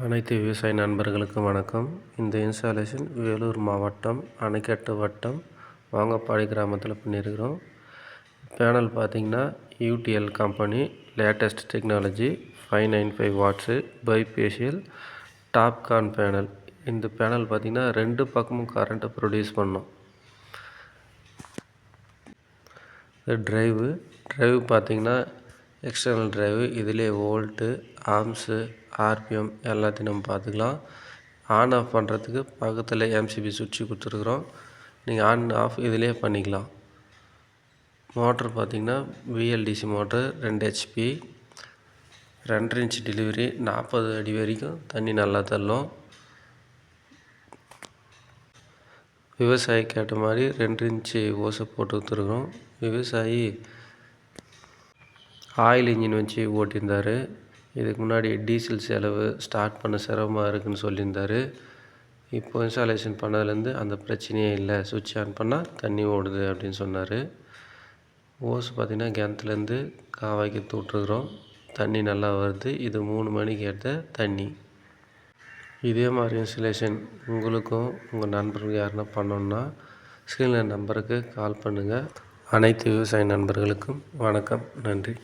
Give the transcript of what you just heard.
அனைத்து விவசாய நண்பர்களுக்கும் வணக்கம். இந்த இன்ஸ்டாலேஷன் வேலூர் மாவட்டம் அணைக்கட்டு வட்டம் வாங்கப்பாடி கிராமத்தில் பண்ணியிருக்கிறோம். பேனல் பார்த்திங்கன்னா UTL company latest technology 595 watts bifacial TOPCon panel. இந்த பேனல் பார்த்திங்கன்னா 2 பக்கமும் கரண்ட்டை ப்ரொடியூஸ் பண்ணும். ட்ரைவு பார்த்திங்கன்னா எக்ஸ்டர்னல் ட்ரைவு. இதிலே வோல்ட்டு, ஆம்ஸு, ஆர்பிஎம் எல்லாத்தையும் நம்ம பார்த்துக்கலாம். ஆன் ஆஃப் பண்ணுறதுக்கு பக்கத்தில் எம்சிபி சுவிட்சு கொடுத்துருக்குறோம். நீங்கள் ஆன் ஆஃப் இதிலே பண்ணிக்கலாம். மோட்ரு பார்த்திங்கன்னா விஎல்டிசி மோட்ரு 2 ஹெச்பி, 2.5 இன்ச் டெலிவரி, 40 அடி வரைக்கும் தண்ணி நல்லா தள்ளும். விவசாயி கேட்ட மாதிரி 2 இன்ச்சு ஓசை போட்டு கொடுத்துருக்குறோம். விவசாயி ஆயில் இன்ஜின் வச்சு ஓட்டியிருந்தார். இதுக்கு முன்னாடி டீசல் செலவு ஸ்டார்ட் பண்ண சிரமமாக இருக்குதுன்னு சொல்லியிருந்தார். இப்போ இன்ஸ்டாலேஷன் பண்ணதுலேருந்து அந்த பிரச்சனையே இல்லை. சுவிட்ச் ஆன் பண்ணால் தண்ணி ஓடுது அப்படின்னு சொன்னார். ஓஸ் பார்த்திங்கன்னா கிணத்துலேருந்து காவாய்க்கு விட்டுருக்குறோம். தண்ணி நல்லா வருது. இது 3 மணிக்கு எடுத்த தண்ணி. இதே மாதிரி இன்ஸ்டாலேஷன் உங்களுக்கும் உங்கள் நண்பர்கள் யாருன்னா பண்ணணுன்னா ஸ்க்ரீனில் நம்பருக்கு கால் பண்ணுங்கள். அனைத்து விவசாய நண்பர்களுக்கும் வணக்கம். நன்றி.